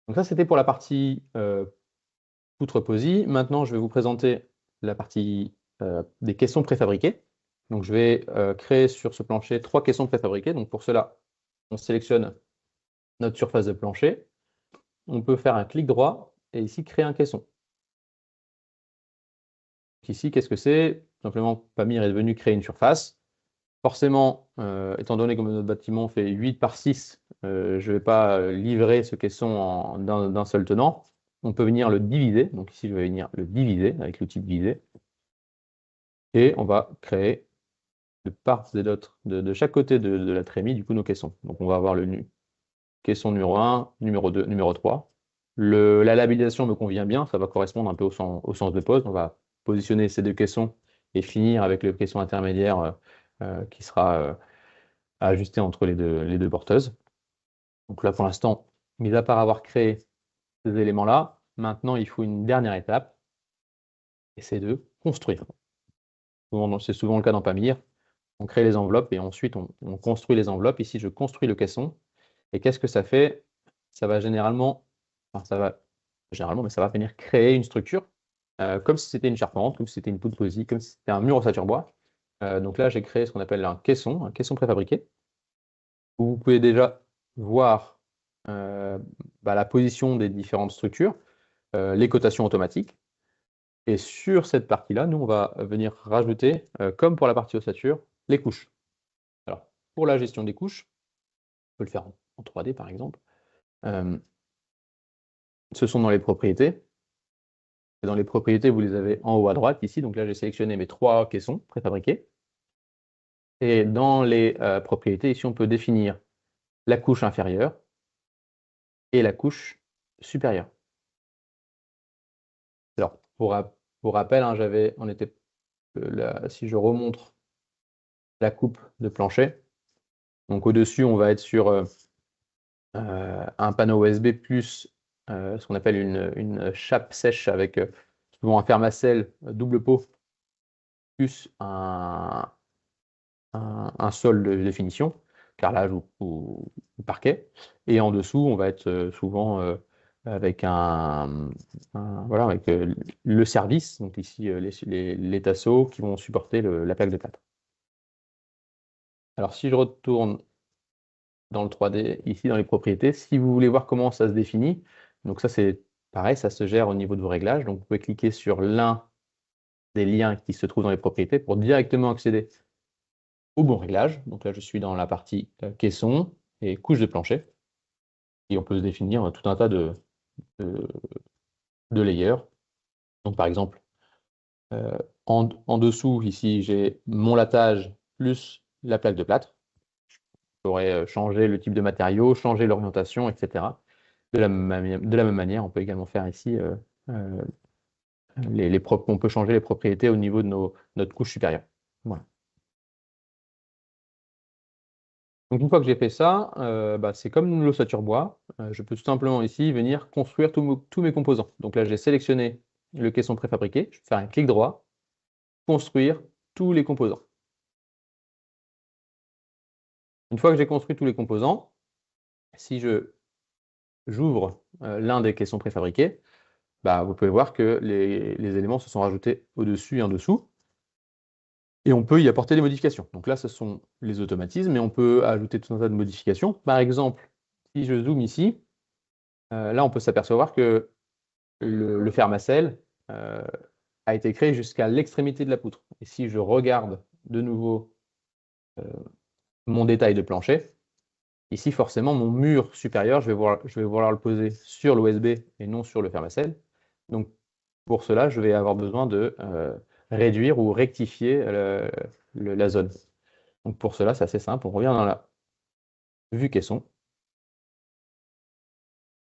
Donc ça, c'était pour la partie poutre posie. Maintenant, je vais vous présenter la partie des caissons préfabriqués. Donc je vais créer sur ce plancher 3 caissons préfabriqués. Donc pour cela, on sélectionne notre surface de plancher. On peut faire un clic droit et ici créer un caisson. Donc ici, qu'est-ce que c'est? Simplement, Pamir est venu créer une surface. Forcément, étant donné que notre bâtiment fait 8 par 6, je ne vais pas livrer ce caisson d'un seul tenant. On peut venir le diviser. Donc ici, je vais venir le diviser avec l'outil diviser. Et on va créer de part et d'autre, de chaque côté de la trémie, du coup, nos caissons. Donc on va avoir le caisson numéro 1, numéro 2, numéro 3. La labellisation me convient bien, ça va correspondre un peu au sens de pose. On va positionner ces deux caissons et finir avec le caisson intermédiaire qui sera ajusté entre les deux porteuses. Donc là, pour l'instant, mis à part avoir créé ces éléments-là, maintenant, il faut une dernière étape, et c'est de construire. C'est souvent le cas dans Pamir. On crée les enveloppes et ensuite on construit les enveloppes. Ici, je construis le caisson. Et qu'est-ce que ça fait? Ça va généralement, enfin, mais ça va venir créer une structure, comme si c'était une charpente, comme si c'était une poutre posie, comme si c'était un mur ossature bois. Donc là, j'ai créé ce qu'on appelle un caisson préfabriqué, où vous pouvez déjà voir la position des différentes structures, les cotations automatiques. Et sur cette partie-là, nous, on va venir rajouter, comme pour la partie ossature, les couches. Alors, pour la gestion des couches, on peut le faire en 3D par exemple. Ce sont dans les propriétés. Et dans les propriétés, vous les avez en haut à droite ici. Donc là, j'ai sélectionné mes 3 caissons préfabriqués. Et dans les propriétés, ici, on peut définir la couche inférieure et la couche supérieure. Alors, pour rappel, hein, si je remontre la coupe de plancher, donc au-dessus, on va être sur un panneau USB plus ce qu'on appelle une chape sèche avec souvent un fermacelle double pot plus un sol de définition, carrelage ou parquet. Et en dessous, on va être souvent avec voilà, avec le service, donc ici les tasseaux qui vont supporter la plaque de plâtre. Alors si je retourne dans le 3D, ici dans les propriétés, si vous voulez voir comment ça se définit, donc ça c'est pareil, ça se gère au niveau de vos réglages. Donc vous pouvez cliquer sur l'un des liens qui se trouvent dans les propriétés pour directement accéder au bon réglage. Donc là je suis dans la partie caisson et couche de plancher. Et on peut se définir tout un tas de, de layers. Donc par exemple, en dessous, ici, j'ai mon latage plus la plaque de plâtre. Je pourrais changer le type de matériau, changer l'orientation, etc. De la même manière, on peut également faire ici, on peut changer les propriétés au niveau de notre couche supérieure. Voilà. Donc une fois que j'ai fait ça, c'est comme l'ossature bois. Je peux tout simplement ici venir construire tous mes composants. Donc là, j'ai sélectionné le caisson préfabriqué. Je vais faire un clic droit, construire tous les composants. Une fois que j'ai construit tous les composants, si j'ouvre l'un des caissons préfabriqués, vous pouvez voir que les éléments se sont rajoutés au-dessus et en dessous. Et on peut y apporter des modifications. Donc là, ce sont les automatismes, et on peut ajouter tout un tas de modifications. Par exemple, si je zoome ici, là, on peut s'apercevoir que le fermacelle a été créé jusqu'à l'extrémité de la poutre. Et si je regarde de nouveau mon détail de plancher, ici, forcément, mon mur supérieur, je vais vouloir le poser sur l'OSB et non sur le fermacelle. Donc, pour cela, je vais avoir besoin de réduire ou rectifier la zone. Donc, pour cela, c'est assez simple. On revient dans la vue caisson.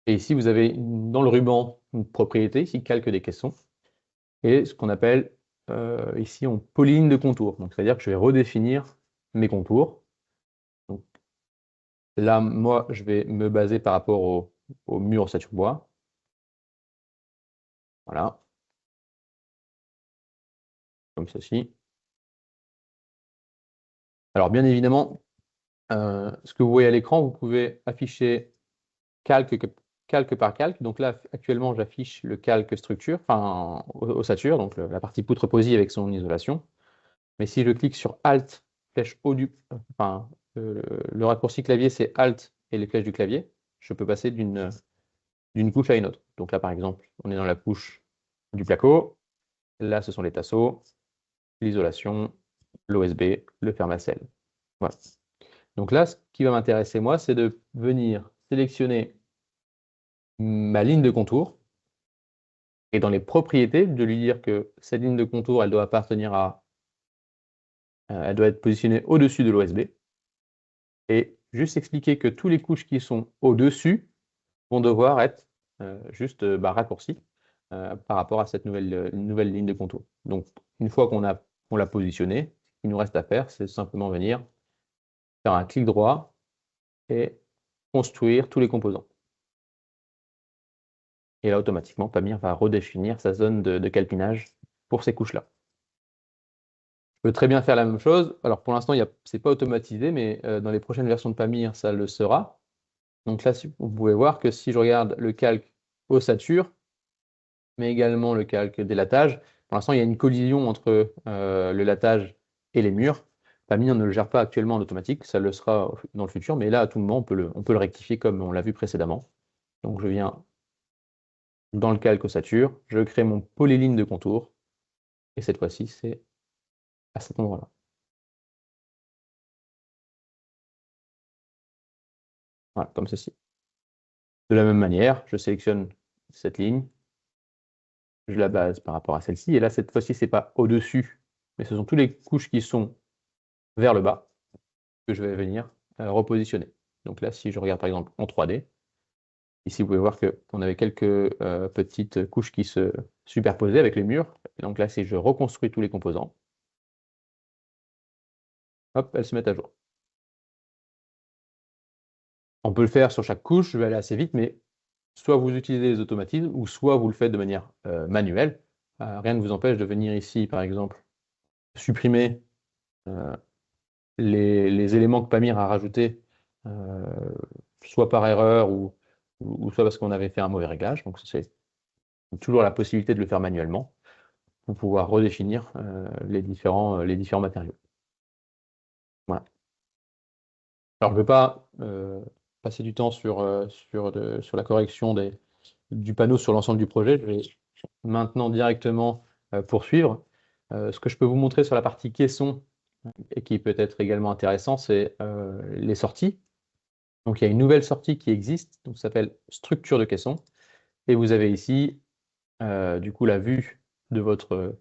Et ici, vous avez dans le ruban une propriété, ici, calque des caissons. Et ce qu'on appelle ici en polyline de contour. Donc, c'est-à-dire que je vais redéfinir mes contours. Donc, là, moi, je vais me baser par rapport au mur ossature bois. Voilà. Comme ceci. Alors, bien évidemment, ce que vous voyez à l'écran, vous pouvez afficher calque calque par calque. Donc là, actuellement, j'affiche le calque structure, enfin ossature, donc la partie poutre posie avec son isolation. Mais si je clique sur Alt, flèche haut du... Enfin, le raccourci clavier, c'est Alt et les flèches du clavier. Je peux passer d'une couche à une autre. Donc là, par exemple, on est dans la couche du placo. Là, ce sont les tasseaux, l'isolation, l'OSB, le fermacell. Voilà. Donc là, ce qui va m'intéresser, moi, c'est de venir sélectionner ma ligne de contour et dans les propriétés, de lui dire que cette ligne de contour, elle doit appartenir à... elle doit être positionnée au-dessus de l'OSB. Et juste expliquer que tous les couches qui sont au-dessus vont devoir être juste raccourcies par rapport à cette nouvelle ligne de contour. Donc, une fois qu'on l'a positionnée, ce qu'il nous reste à faire, c'est simplement venir faire un clic droit et construire tous les composants. Et là, automatiquement, Pamir va redéfinir sa zone de calpinage pour ces couches-là. Je peux très bien faire la même chose. Alors, pour l'instant, ce n'est pas automatisé, mais dans les prochaines versions de Pamir, ça le sera. Donc là, vous pouvez voir que si je regarde le calque ossature, mais également le calque délatage, pour l'instant, il y a une collision entre le latage et les murs. Pamir ne le gère pas actuellement en automatique, ça le sera dans le futur, mais là, à tout moment, on peut le rectifier comme on l'a vu précédemment. Donc je viens dans le calque ossature, je crée mon polyline de contour, et cette fois-ci, c'est à cet endroit-là. Voilà, comme ceci. De la même manière, je sélectionne cette ligne, je la base par rapport à celle-ci, et là, cette fois-ci, ce n'est pas au-dessus, mais ce sont toutes les couches qui sont vers le bas que je vais venir repositionner. Donc là, si je regarde par exemple en 3D, ici vous pouvez voir qu'on avait quelques petites couches qui se superposaient avec les murs. Et donc là, si je reconstruis tous les composants, hop, elles se mettent à jour. On peut le faire sur chaque couche, je vais aller assez vite, mais soit vous utilisez les automatismes, ou soit vous le faites de manière manuelle. Rien ne vous empêche de venir ici, par exemple, supprimer les éléments que Pamir a rajoutés, soit par erreur, ou soit parce qu'on avait fait un mauvais réglage. Donc c'est toujours la possibilité de le faire manuellement pour pouvoir redéfinir les différents matériaux. Voilà. Alors je ne vais pas passer du temps sur la correction du panneau sur l'ensemble du projet. Je vais maintenant directement poursuivre. Ce que je peux vous montrer sur la partie caisson, et qui peut être également intéressant, c'est les sorties. Donc il y a une nouvelle sortie qui existe, donc ça s'appelle structure de caisson. Et vous avez ici du coup la vue de votre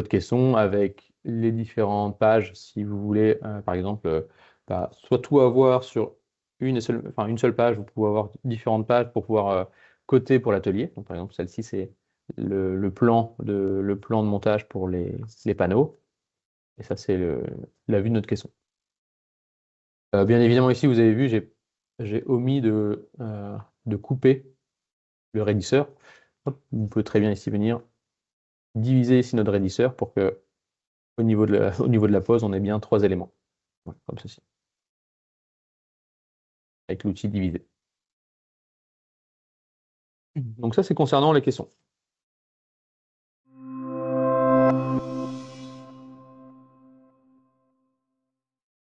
caisson avec les différentes pages, si vous voulez, par exemple, soit tout avoir sur une seule page, vous pouvez avoir différentes pages pour pouvoir coter pour l'atelier. Donc par exemple, celle-ci, c'est le plan de montage pour les panneaux. Et ça, c'est la vue de notre caisson. Bien évidemment, ici, vous avez vu, j'ai omis de couper le raidisseur. Hop, vous pouvez très bien ici venir diviser ici notre raidisseur pour que au niveau de la pose, on ait bien 3 éléments. Voilà, comme ceci. Avec l'outil diviser. Donc ça, c'est concernant les caissons.